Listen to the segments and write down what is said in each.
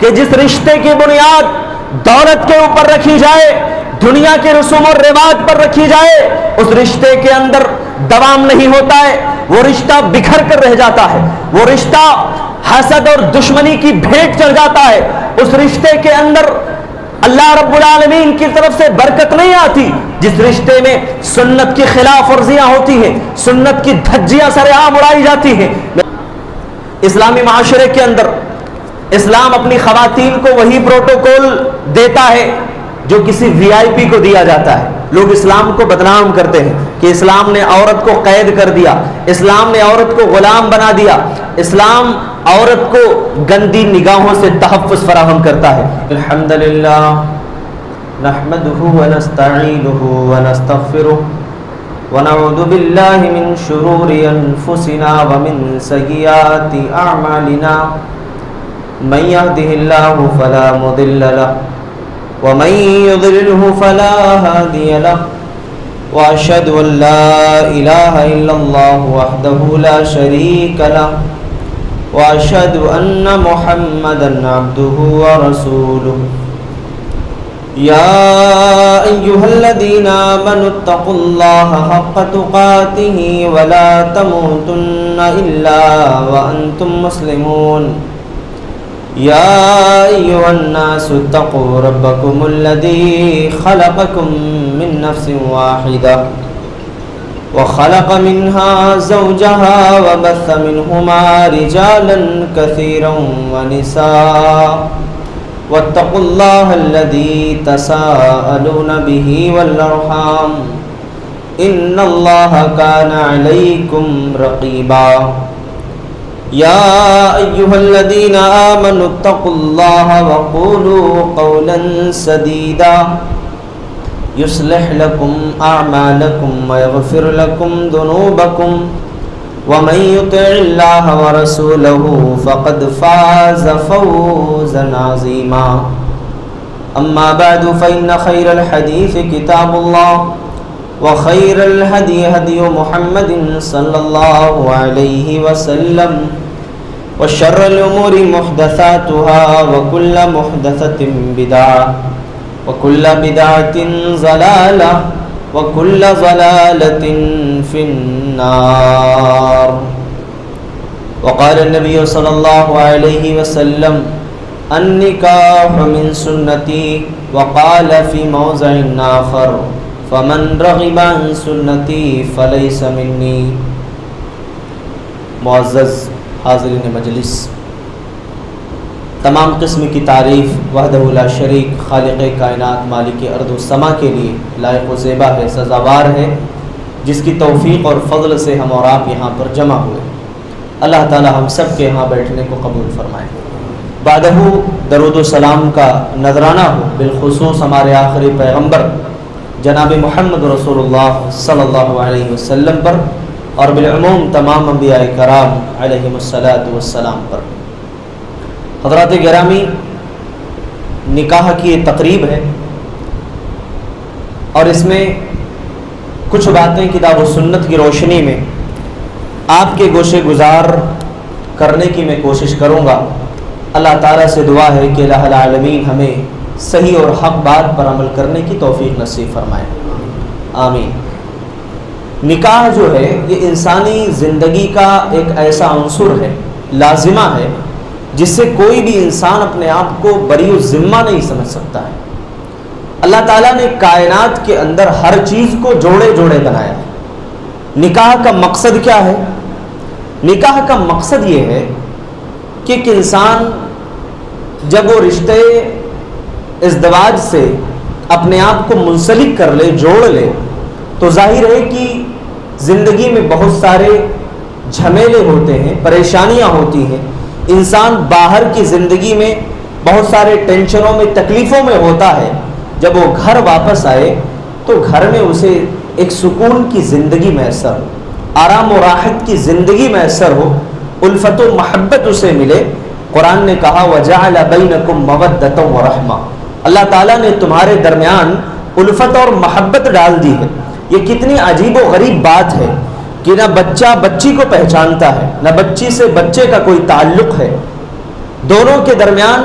کہ جس رشتے کی بنیاد دولت کے اوپر رکھی جائے، دنیا کے رسوم و رواج پر رکھی جائے، اس رشتے کے اندر دوام نہیں ہوتا ہے، وہ رشتہ بکھر کر رہ جاتا ہے، وہ رشتہ حسد اور دشمنی کی بھیٹ چڑھ جاتا ہے، اس رشتے کے اندر اللہ رب العالمین کی طرف سے برکت نہیں آتی۔ جس رشتے میں سنت کی خلاف ورزیاں ہوتی ہیں، سنت کی دھجیاں سرعام اڑائی جاتی ہیں۔ اسلامی معاشرے کے اندر اسلام اپنی خواتین کو وہی پروٹوکول دیتا ہے جو کسی وی آئی پی کو دیا جاتا ہے۔ لوگ اسلام کو بدنام کرتے ہیں کہ اسلام نے عورت کو قید کر دیا، اسلام نے عورت کو غلام بنا دیا، اسلام عورت کو گندی نگاہوں سے تحفظ فراہم کرتا ہے۔ الحمدللہ نحمده ونستعینه ونستغفره ونعوذ باللہ من شرور انفسنا ومن سیئات اعمالنا من يهده الله فلا مضل له ومن يضلله فلا هادي له واشهد ان لا اله الا الله وحده لا شريك له واشهد ان محمدا عبده ورسوله يا ايها الذين امنوا اتقوا الله حق تقاته ولا تموتن الا وانتم مسلمون يا أيها الناس اتقوا ربكم الذي خلقكم من نفس واحدة وخلق منها زوجها وبث منهما رجالا كثيرا ونساء واتقوا الله الذي تساءلون به والأرحام إن الله كان عليكم رقيبا يا أيها الذين آمنوا اتقوا الله وقولوا قولا سديدا يصلح لكم أعمالكم ويغفر لكم ذنوبكم ومن يطع الله ورسوله فقد فاز فوزا عظيما أما بعد فإن خير الحديث كتاب الله وخير الهدي هدي محمد صلى الله عليه وسلم وشر الأمور محدثاتها وكل محدثة بدعة وكل بدعة ضلالة وكل ضلالة في النار وقال النبي صلى الله عليه وسلم النكاح من سنتي وقال في موضع آخر فمن رغب عن سنتی فلیس منی۔ معزز حاضرین مجلس، تمام قسم کی تعریف وحدہ لا شریک خالق کائنات مالک ارض و سما کے لیے لائق و زیبا ہے، سزاوار ہے، جس کی توفیق اور فضل سے ہم اور آپ یہاں پر جمع ہوئے۔ اللہ تعالی ہم سب کے یہاں بیٹھنے کو قبول فرمائے۔ بعدہ درود و سلام کا نذرانہ ہو بالخصوص ہمارے آخری پیغمبر جناب محمد رسول اللہ صلی اللہ علیہ وسلم پر اور بالعموم تمام انبیاء کرام علیہم السلام پر۔ حضرات گرامی، نکاح کی یہ تقریب ہے اور اس میں کچھ باتیں کتاب و سنت کی روشنی میں آپ کے گوشے گزار کرنے کی میں کوشش کروں گا۔ اللہ تعالیٰ سے دعا ہے کہ الہ العالمین ہمیں صحیح اور حق بات پر عمل کرنے کی توفیق نصیب فرمائے، آمین۔ نکاح جو ہے یہ انسانی زندگی کا ایک ایسا عنصر ہے، لازمہ ہے، جس سے کوئی بھی انسان اپنے آپ کو بری الذمہ نہیں سمجھ سکتا ہے۔ اللہ تعالیٰ نے کائنات کے اندر ہر چیز کو جوڑے جوڑے بنایا ہے۔ نکاح کا مقصد کیا ہے؟ نکاح کا مقصد یہ ہے کہ ایک انسان جب وہ رشتے ازدواج سے اپنے آپ کو منسلک کر لے، جوڑ لے، تو ظاہر ہے کہ زندگی میں بہت سارے جھمیلے ہوتے ہیں، پریشانیاں ہوتی ہیں۔ انسان باہر کی زندگی میں بہت سارے ٹینشنوں میں، تکلیفوں میں ہوتا ہے۔ جب وہ گھر واپس آئے تو گھر میں اسے ایک سکون کی زندگی میسر ہو، آرام و راحت کی زندگی میسر ہو، الفت و محبت اسے ملے۔ قرآن نے کہا وَجَعَلَ بَيْنَكُمْ مَوَدَّةً وَرَحْمَةً، اللہ تعالیٰ نے تمہارے درمیان الفت اور محبت ڈال دی ہے۔ یہ کتنی عجیب و غریب بات ہے کہ نہ بچہ بچی کو پہچانتا ہے، نہ بچی سے بچے کا کوئی تعلق ہے، دونوں کے درمیان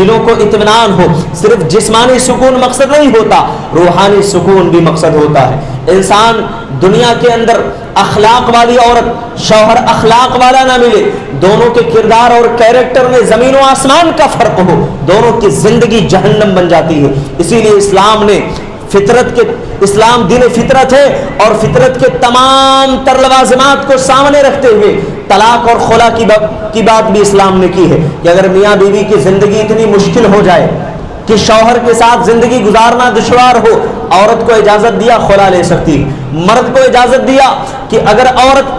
دلوں کو اطمینان ہو. صرف جسمانی سکون مقصد نہیں ہوتا، روحانی سکون بھی مقصد ہوتا ہے. انسان دنیا کے اندر اخلاق والی عورت، شوہر اخلاق والا نہ ملے، دونوں کے کردار اور کیریکٹر میں زمین و آسمان کا فرق ہو، دونوں کی زندگی جہنم بن جاتی ہے. اسی لیے اسلام نے اسلام دین فطرت ہے، اور فطرت کے تمام تر لوازمات کو سامنے رکھتے ہوئے طلاق اور خلا کی بات بھی اسلام نے کی ہے کہ اگر میاں بیوی کی زندگی اتنی مشکل ہو جائے کہ شوہر کے ساتھ زندگی گزارنا دشوار ہو، عورت کو اجازت دیا خلا لے سکتی. مرد کو اجازت دیا کہ اگر عورت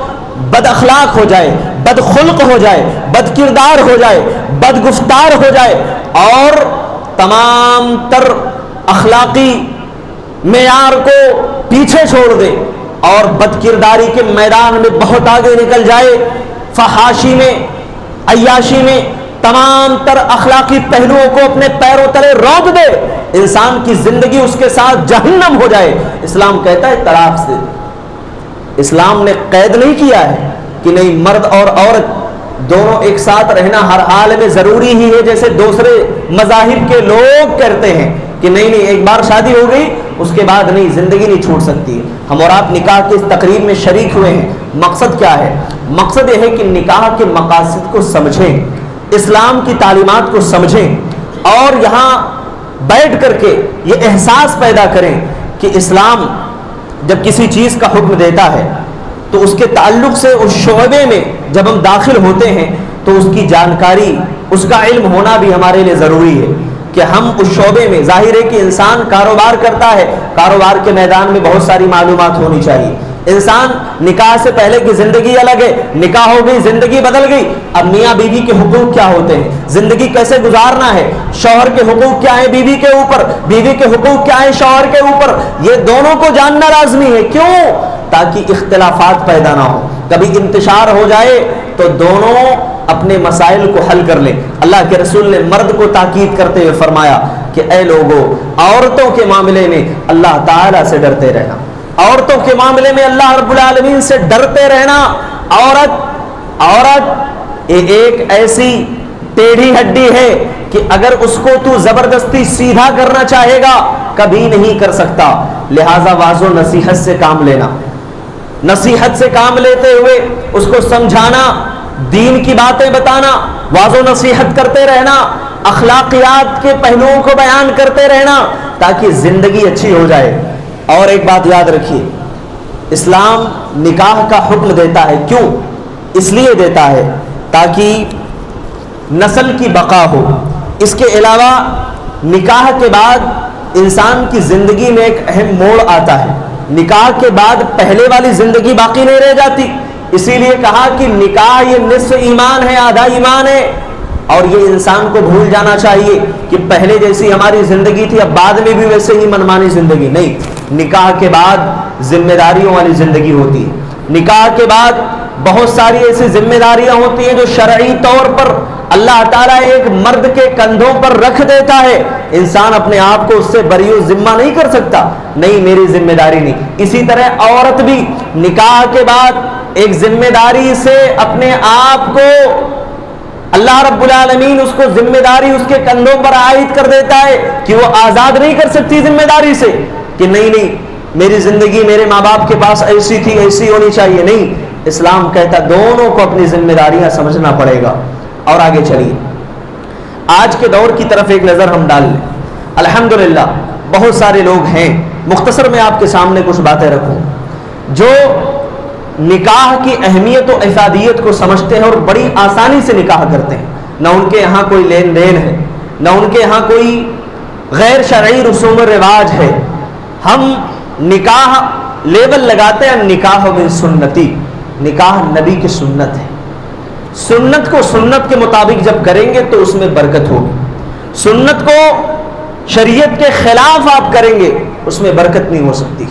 بد اخلاق ہو جائے، بد خلق ہو جائے، بد کردار ہو جائے، بد گفتار ہو جائے اور تمام تر اخلاقی معیار کو پیچھے چھوڑ دے اور بد کرداری کے میدان میں بہت آگے نکل جائے، فحاشی میں، عیاشی میں تمام تر اخلاقی پہلوؤں کو اپنے پیروں تلے رونپ دے، انسان کی زندگی اس کے ساتھ جہنم ہو جائے، اسلام کہتا ہے طلاق سے. اسلام نے قید نہیں کیا ہے کہ نہیں مرد اور عورت دونوں ایک ساتھ رہنا ہر حال میں ضروری ہی ہے، جیسے دوسرے مذاہب کے لوگ کرتے ہیں کہ نہیں ایک بار شادی ہو گئی اس کے بعد نہیں، زندگی نہیں چھوٹ سکتی. ہم اور آپ نکاح کی اس تقریب میں شریک ہوئے ہیں. مقصد کیا ہے؟ مقصد یہ ہے کہ نکاح کے مقاصد کو سمجھیں، اسلام کی تعلیمات کو سمجھیں اور یہاں بیٹھ کر کے یہ احساس پیدا کریں کہ اسلام جب کسی چیز کا حکم دیتا ہے تو اس کے تعلق سے اس شعبے میں جب ہم داخل ہوتے ہیں تو اس کی جانکاری، اس کا علم ہونا بھی ہمارے لیے ضروری ہے کہ ہم اس شعبے میں، ظاہر ہے کہ انسان کاروبار کرتا ہے، کاروبار کے میدان میں بہت ساری معلومات ہونی چاہیے. انسان نکاح سے پہلے کی زندگی الگ ہے، نکاح ہو گئی زندگی بدل گئی. اب میاں بیوی کے حقوق کیا ہوتے ہیں، زندگی کیسے گزارنا ہے، شوہر کے حقوق کیا ہیں بیوی کے اوپر، بیوی کے حقوق کیا ہیں شوہر کے اوپر، یہ دونوں کو جاننا لازمی ہے. کیوں؟ تاکہ اختلافات پیدا نہ ہو. کبھی انتشار ہو جائے تو دونوں اپنے مسائل کو حل کر لیں. اللہ کے رسول نے مرد کو تاکید کرتے ہوئے فرمایا کہ اے لوگوں، عورتوں کے معاملے میں اللہ تعالیٰ سے ڈرتے رہنا، عورتوں کے معاملے میں اللہ رب العالمین سے ڈرتے رہنا. عورت ایک ایسی ٹیڑھی ہڈی ہے کہ اگر اس کو تو زبردستی سیدھا کرنا چاہے گا کبھی نہیں کر سکتا. لہذا واضح و نصیحت سے کام لینا، نصیحت سے کام لیتے ہوئے اس کو سمجھانا، دین کی باتیں بتانا، واضح و نصیحت کرتے رہنا، اخلاقیات کے پہلوؤں کو بیان کرتے رہنا تاکہ زندگی اچھی ہو جائے. اور ایک بات یاد رکھیے، اسلام نکاح کا حکم دیتا ہے. کیوں؟ اس لیے دیتا ہے تاکہ نسل کی بقا ہو. اس کے علاوہ نکاح کے بعد انسان کی زندگی میں ایک اہم موڑ آتا ہے. نکاح کے بعد پہلے والی زندگی باقی نہیں رہ جاتی. اسی لیے کہا کہ نکاح یہ نصف ایمان ہے، آدھا ایمان ہے. اور یہ انسان کو بھول جانا چاہیے کہ پہلے جیسی ہماری زندگی تھی اب بعد میں بھی ویسے ہی منمانی زندگی نہیں. نکاح کے بعد ذمہ داریوں والی زندگی ہوتی ہے. نکاح کے بعد بہت ساری ایسی ذمہ داریاں ہوتی ہیں جو شرعی طور پر اللہ تعالیٰ ایک مرد کے کندھوں پر رکھ دیتا ہے. انسان اپنے آپ کو اس سے بری و ذمہ نہیں کر سکتا، نہیں میری ذمہ داری نہیں. اسی طرح عورت بھی نکاح کے بعد ایک ذمہ داری سے اپنے آپ کو اللہ رب العالمین اس کو ذمہ داری اس کے کندھوں پر عائد کر دیتا ہے کہ وہ آزاد نہیں کر سکتی ذمہ داری سے کہ نہیں میری زندگی میرے ماں باپ کے پاس ایسی تھی ایسی ہونی چاہیے. نہیں، اسلام کہتا دونوں کو اپنی ذمہ داریاں سمجھنا پڑے گا. اور آگے چلیے، آج کے دور کی طرف ایک نظر ہم ڈال لیں. الحمدللہ بہت سارے لوگ ہیں، مختصر میں آپ کے سامنے کچھ باتیں رکھوں، جو نکاح کی اہمیت و افادیت کو سمجھتے ہیں اور بڑی آسانی سے نکاح کرتے ہیں. نہ ان کے یہاں کوئی لین دین ہے، نہ ان کے یہاں کوئی غیر شرعی رسوم و رواج ہے. ہم نکاح لیبل لگاتے ہیں نکاح من سنتی، نکاح نبی کی سنت ہے. سنت کو سنت کے مطابق جب کریں گے تو اس میں برکت ہوگی. سنت کو شریعت کے خلاف آپ کریں گے اس میں برکت نہیں ہو سکتی،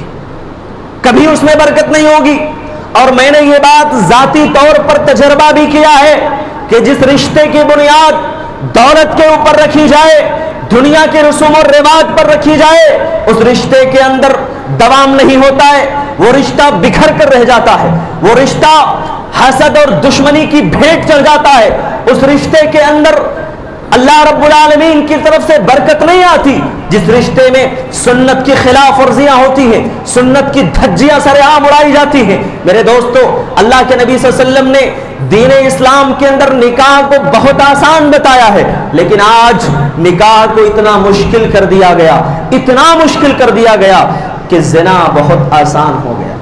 کبھی اس میں برکت نہیں ہوگی. اور میں نے یہ بات ذاتی طور پر تجربہ بھی کیا ہے کہ جس رشتے کی بنیاد دولت کے اوپر رکھی جائے، دنیا کے رسوم اور رواج پر رکھی جائے، اس رشتے کے اندر دوام نہیں ہوتا ہے. وہ رشتہ بکھر کر رہ جاتا ہے، وہ رشتہ حسد اور دشمنی کی بھیٹ چڑھ جاتا ہے. اس رشتے کے اندر اللہ رب العالمین کی طرف سے برکت نہیں آتی جس رشتے میں سنت کی خلاف ورزیاں ہوتی ہیں، سنت کی دھجیاں سرعام اڑائی جاتی ہیں۔ میرے دوستو، اللہ کے نبی صلی اللہ علیہ وسلم نے دین اسلام کے اندر نکاح کو بہت آسان بتایا ہے، لیکن آج نکاح کو اتنا مشکل کر دیا گیا، اتنا مشکل کر دیا گیا کہ زنا بہت آسان ہو گیا،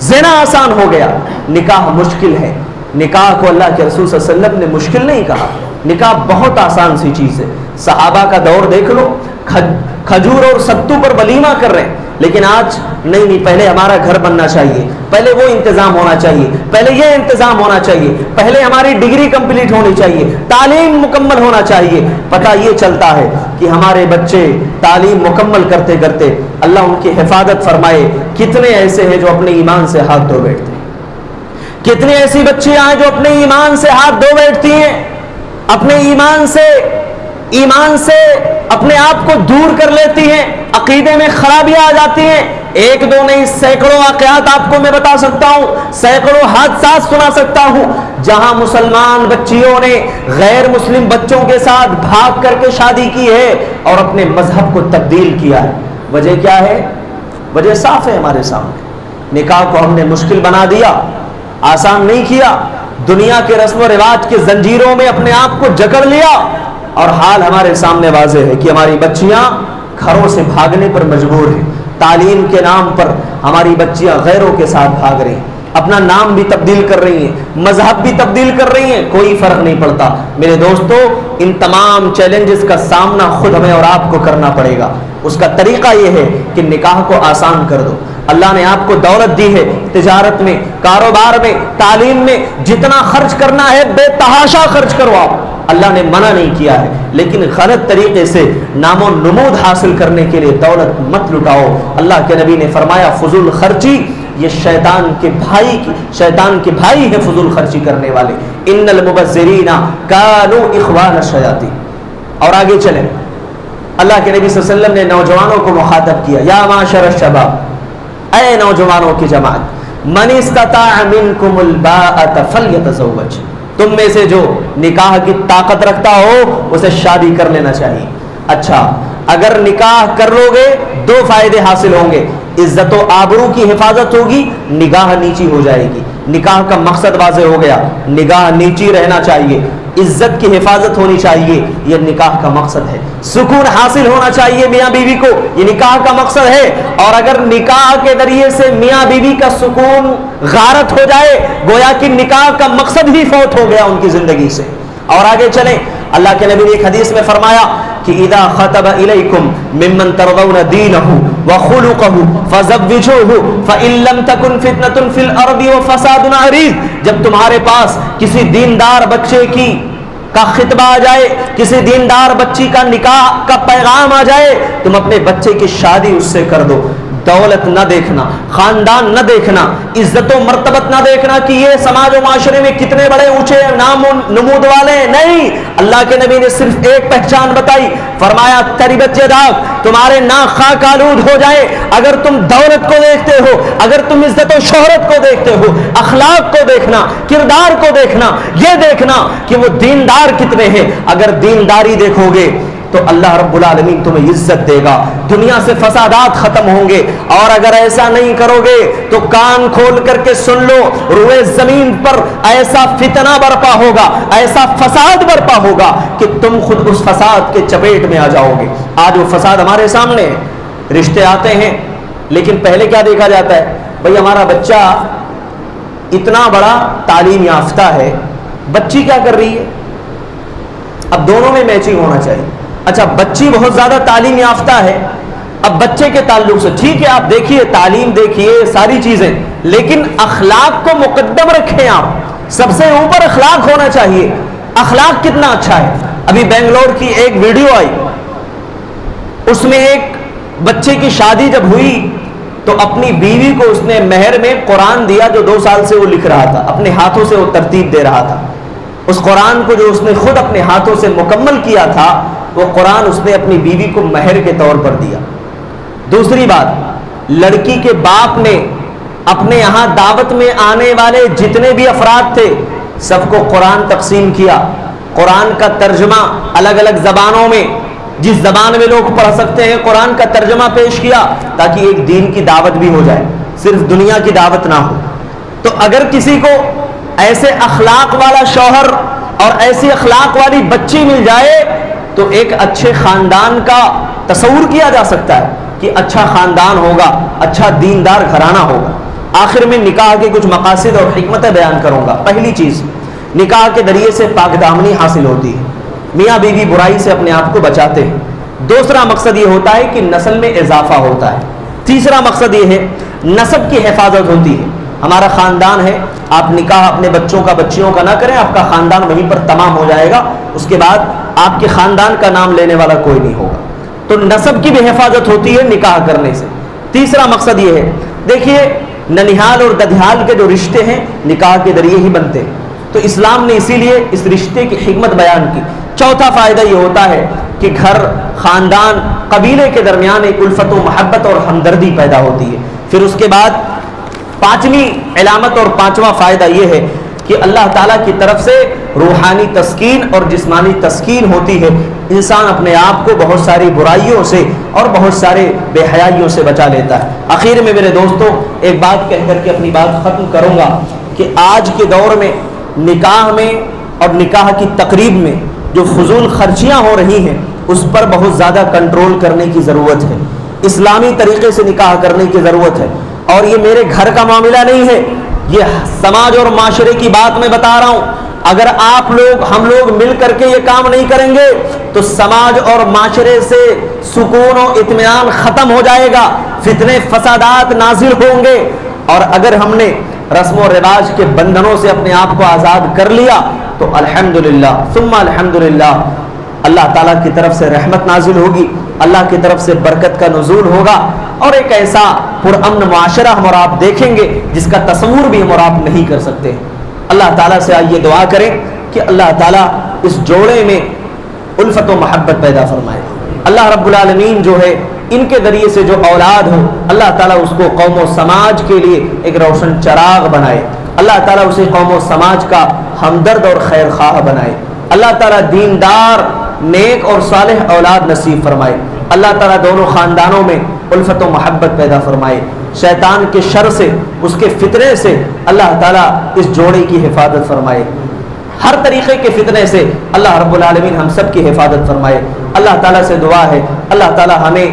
زنا آسان ہو گیا، نکاح مشکل ہے۔ نکاح کو اللہ کے رسول صلی اللہ علیہ وسلم نے مشکل نہیں کہا، نکاح بہت آسان سی چیز ہے۔ صحابہ کا دور دیکھ لو، کھجور اور ستو پر ولیمہ کر رہے ہیں، لیکن آج نہیں، پہلے ہمارا گھر بننا چاہیے، پہلے وہ انتظام ہونا چاہیے، پہلے یہ انتظام ہونا چاہیے، پہلے ہماری ڈگری کمپلیٹ ہونی چاہیے، تعلیم مکمل ہونا چاہیے۔ پتہ یہ چلتا ہے کہ ہمارے بچے تعلیم مکمل کرتے کرتے اللہ ان کی حفاظت فرمائے، کتنے ایسے ہیں جو اپنے ایمان سے ہاتھ دھو بیٹھتے ہیں، کتنی ایسی بچیاں ہیں جو اپنے ایمان سے ہاتھ دھو بیٹھتی ہیں، اپنے ایمان سے اپنے آپ کو دور کر لیتی ہیں، عقیدے میں خرابیاں آ جاتی ہیں۔ ایک دو نہیں، سینکڑوں واقعات آپ کو میں بتا سکتا ہوں، سینکڑوں حادثات سنا سکتا ہوں جہاں مسلمان بچیوں نے غیر مسلم بچوں کے ساتھ بھاگ کر کے شادی کی ہے اور اپنے مذہب کو تبدیل کیا ہے۔ وجہ کیا ہے؟ وجہ صاف ہے ہمارے سامنے، نکاح کو ہم نے مشکل بنا دیا، آسان نہیں کیا، دنیا کے رسم و رواج کے زنجیروں میں اپنے آپ کو جکڑ لیا، اور حال ہمارے سامنے واضح ہے کہ ہماری بچیاں گھروں سے بھاگنے پر مجبور ہیں۔ تعلیم کے نام پر ہماری بچیاں غیروں کے ساتھ بھاگ رہی ہیں، اپنا نام بھی تبدیل کر رہی ہیں، مذہب بھی تبدیل کر رہی ہیں، کوئی فرق نہیں پڑتا۔ میرے دوستو، ان تمام چیلنجز کا سامنا خود ہمیں اور آپ کو کرنا پڑے گا۔ اس کا طریقہ یہ ہے کہ نکاح کو آسان کر دو۔ اللہ نے آپ کو دولت دی ہے، تجارت میں، کاروبار میں، تعلیم میں جتنا خرچ کرنا ہے بے تحاشا خرچ کرو آپ، اللہ نے منع نہیں کیا ہے، لیکن غلط طریقے سے نام و نمود حاصل کرنے کے لیے دولت مت لٹاؤ۔ اللہ کے نبی نے فرمایا فضول خرچی یہ شیطان کے بھائی ہیں، فضول خرچی کرنے والے۔ ان المبذرین کانوا اخوان الشیاطین۔ اور آگے چلیں، اللہ کے نبی صلی اللہ علیہ وسلم نے نوجوانوں کو مخاطب کیا، یا معاشر الشباب، اے نوجوانوں کی جماعت، من استطاع منکم الباءۃ فلیتزوج، تم میں سے جو نکاح کی طاقت رکھتا ہو اسے شادی کر لینا چاہیے۔ اچھا، اگر نکاح کر لو گے دو فائدے حاصل ہوں گے، عزت و آبرو کی حفاظت ہوگی، نگاہ نیچی ہو جائے گی۔ نکاح کا مقصد واضح ہو گیا، نگاہ نیچی رہنا چاہیے، عزت کی حفاظت ہونی چاہیے، یہ نکاح کا مقصد ہے۔ سکون حاصل ہونا چاہیے میاں بیوی کو، یہ نکاح کا مقصد ہے۔ اور اگر نکاح کے ذریعے سے میاں بیوی کا سکون غارت ہو جائے، گویا کہ نکاح کا مقصد ہی فوت ہو گیا ان کی زندگی سے۔ اور آگے چلیں، اللہ کے نبی نے ایک حدیث میں فرمایا کہ اذا خطب الیکم ممن ترضون دینہ وخلقہ فزوجوہ فان لم تکن فتنۃ فی الارض وفساد عریض، جب تمہارے پاس کسی دیندار بچے کا خطبہ آ جائے، کسی دیندار بچی کا نکاح کا پیغام آ جائے، تم اپنے بچے کی شادی اس سے کر دو۔ دولت نہ دیکھنا، خاندان نہ دیکھنا، عزت و مرتبت نہ دیکھنا کہ یہ سماج و معاشرے میں کتنے بڑے اونچے نام و نمود والے ہیں، نہیں، اللہ کے نبی نے صرف ایک پہچان بتائی، فرمایا تربت یداک، تمہارے ناک خاک آلود ہو جائے اگر تم دولت کو دیکھتے ہو، اگر تم عزت و شہرت کو دیکھتے ہو، اخلاق کو دیکھنا، کردار کو دیکھنا، یہ دیکھنا کہ وہ دیندار کتنے ہیں۔ اگر دینداری دیکھو گے تو اللہ رب العالمین تمہیں عزت دے گا، دنیا سے فسادات ختم ہوں گے۔ اور اگر ایسا نہیں کرو گے تو کان کھول کر کے سن لو، روئے زمین پر ایسا فتنہ برپا ہوگا، ایسا فساد برپا ہوگا کہ تم خود اس فساد کے چپیٹ میں آ جاؤ گے۔ آج وہ فساد ہمارے سامنے ہے، رشتے آتے ہیں لیکن پہلے کیا دیکھا جاتا ہے؟ بھئی ہمارا بچہ اتنا بڑا تعلیم یافتہ ہے، بچی کیا کر رہی ہے؟ اب دونوں میں میچنگ ہونا چاہیے۔ اچھا، بچی بہت زیادہ تعلیم یافتہ ہے، اب بچے کے تعلق سے ٹھیک ہے، آپ دیکھیے تعلیم دیکھیے ساری چیزیں، لیکن اخلاق کو مقدم رکھیں، آپ سب سے اوپر اخلاق ہونا چاہیے۔ اخلاق کتنا اچھا ہے۔ ابھی بنگلور کی ایک ویڈیو آئی، اس میں ایک بچے کی شادی جب ہوئی تو اپنی بیوی کو اس نے مہر میں قرآن دیا جو 2 سال سے وہ لکھ رہا تھا، اپنے ہاتھوں سے وہ ترتیب دے رہا تھا۔ اس قرآن کو جو اس نے خود اپنے ہاتھوں سے مکمل کیا تھا، وہ قرآن اس نے اپنی بیوی کو مہر کے طور پر دیا۔ دوسری بات، لڑکی کے باپ نے اپنے یہاں دعوت میں آنے والے جتنے بھی افراد تھے سب کو قرآن تقسیم کیا، قرآن کا ترجمہ الگ الگ زبانوں میں، جس زبان میں لوگ پڑھ سکتے ہیں قرآن کا ترجمہ پیش کیا تاکہ ایک دین کی دعوت بھی ہو جائے، صرف دنیا کی دعوت نہ ہو۔ تو اگر کسی کو ایسے اخلاق والا شوہر اور ایسی اخلاق والی بچی مل جائے تو ایک اچھے خاندان کا تصور کیا جا سکتا ہے کہ اچھا خاندان ہوگا، اچھا دیندار گھرانہ ہوگا۔ آخر میں نکاح کے کچھ مقاصد اور حکمتیں بیان کروں گا۔ پہلی چیز، نکاح کے ذریعے سے پاک دامنی حاصل ہوتی ہے، میاں بیوی برائی سے اپنے آپ کو بچاتے ہیں۔ دوسرا مقصد یہ ہوتا ہے کہ نسل میں اضافہ ہوتا ہے۔ تیسرا مقصد یہ ہے نسب کی حفاظت ہوتی ہے۔ ہمارا خاندان ہے، آپ نکاح اپنے بچوں کا بچیوں کا نہ کریں، آپ کا خاندان وہیں پر تمام ہو جائے گا، اس کے بعد آپ کے خاندان کا نام لینے والا کوئی نہیں ہوگا۔ تو نسب کی بھی حفاظت ہوتی ہے نکاح کرنے سے۔ تیسرا مقصد یہ ہے، دیکھیے ننیحال اور ددھیال کے جو رشتے ہیں نکاح کے ذریعے ہی بنتے ہیں، تو اسلام نے اسی لیے اس رشتے کی حکمت بیان کی۔ چوتھا فائدہ یہ ہوتا ہے کہ گھر، خاندان، قبیلے کے درمیان ایک الفت و محبت اور ہمدردی پیدا ہوتی ہے۔ پھر اس کے بعد پانچویں علامت اور پانچواں فائدہ یہ ہے کہ اللہ تعالیٰ کی طرف سے روحانی تسکین اور جسمانی تسکین ہوتی ہے۔ انسان اپنے آپ کو بہت ساری برائیوں سے اور بہت سارے بے حیائیوں سے بچا لیتا ہے۔ آخر میں میرے دوستوں ایک بات کہہ کر کے اپنی بات ختم کروں گا کہ آج کے دور میں نکاح میں اور نکاح کی تقریب میں جو فضول خرچیاں ہو رہی ہیں اس پر بہت زیادہ کنٹرول کرنے کی ضرورت ہے، اسلامی طریقے سے نکاح کرنے کی ضرورت ہے۔ اور یہ میرے گھر کا معاملہ نہیں ہے، یہ سماج اور معاشرے کی بات میں بتا رہا ہوں۔ اگر آپ لوگ، ہم لوگ مل کر کے یہ کام نہیں کریں گے تو سماج اور معاشرے سے سکون و اطمینان ختم ہو جائے گا، فتنے فسادات نازل ہوں گے۔ اور اگر ہم نے رسم و رواج کے بندھنوں سے اپنے آپ کو آزاد کر لیا تو الحمدللہ ثم الحمدللہ اللہ تعالیٰ کی طرف سے رحمت نازل ہوگی، اللہ کی طرف سے برکت کا نزول ہوگا، اور ایک ایسا پرامن معاشرہ ہم اور آپ دیکھیں گے جس کا تصور بھی ہم اور آپ نہیں کر سکتے۔ اللہ تعالیٰ سے آئیے دعا کریں کہ اللہ تعالیٰ اس جوڑے میں الفت و محبت پیدا فرمائے۔ اللہ رب العالمین جو ہے ان کے ذریعے سے جو اولاد ہو اللہ تعالیٰ اس کو قوم و سماج کے لیے ایک روشن چراغ بنائے، اللہ تعالیٰ اسے قوم و سماج کا ہمدرد اور خیر خواہ بنائے، اللہ تعالیٰ دیندار، نیک اور صالح اولاد نصیب فرمائے، اللہ تعالیٰ دونوں خاندانوں میں الفت و محبت پیدا فرمائے، شیطان کے شر سے، اس کے فتنے سے اللہ تعالیٰ اس جوڑے کی حفاظت فرمائے، ہر طریقے کے فتنے سے اللہ رب العالمین ہم سب کی حفاظت فرمائے۔ اللہ تعالیٰ سے دعا ہے اللہ تعالیٰ ہمیں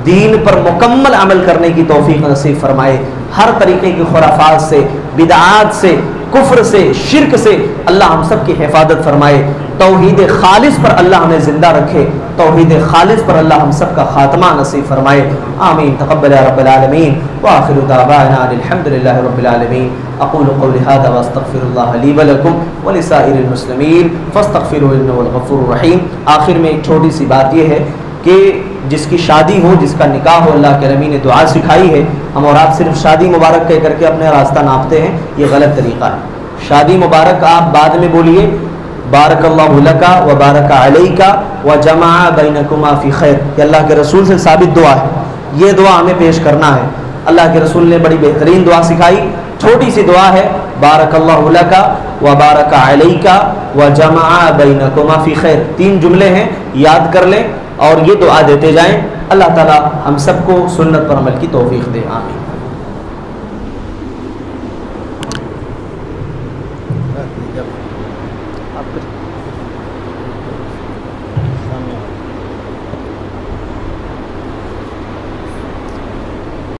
دین پر مکمل عمل کرنے کی توفیق نصیب فرمائے، ہر طریقے کی خرافات سے، بدعات سے، کفر سے، شرک سے اللہ ہم سب کی حفاظت فرمائے، توحید خالص پر اللہ ہمیں زندہ رکھے، توحید خالص پر اللہ ہم سب کا خاتمہ نصیب فرمائے۔ آمین تقبل یا رب العالمین وآخر دعوانا الحمدللہ رب العالمین۔ اقول قولی ھذا واستغفر اللہ لی ولکم ولسائر المسلمین فاستغفروہ انہ هو الغفور الرحیم۔ آخر میں ایک چھوٹی سی بات یہ ہے کہ جس کی شادی ہو، جس کا نکاح ہو، اللہ کے نبی نے دعا سکھائی ہے، ہم اور آپ صرف شادی مبارک کہہ کر کے اپنا راستہ ناپتے ہیں، یہ غلط طریقہ ہے۔ شادی مبارک آپ بعد میں بولیے بارک اللہ لکا و بارک علیکا و جمع بینکما فی خیر، کہ اللہ کے رسول سے ثابت دعا ہے، یہ دعا ہمیں پیش کرنا ہے۔ اللہ کے رسول نے بڑی بہترین دعا سکھائی، چھوٹی سی دعا ہے بارک اللہ لکا و بارک علیکا و جمع بینکما فی خیر، 3 جملے ہیں، یاد کر لیں اور یہ دعا دیتے جائیں۔ اللہ تعالی ہم سب کو سنت پر عمل کی توفیق دے، آمین۔ آپ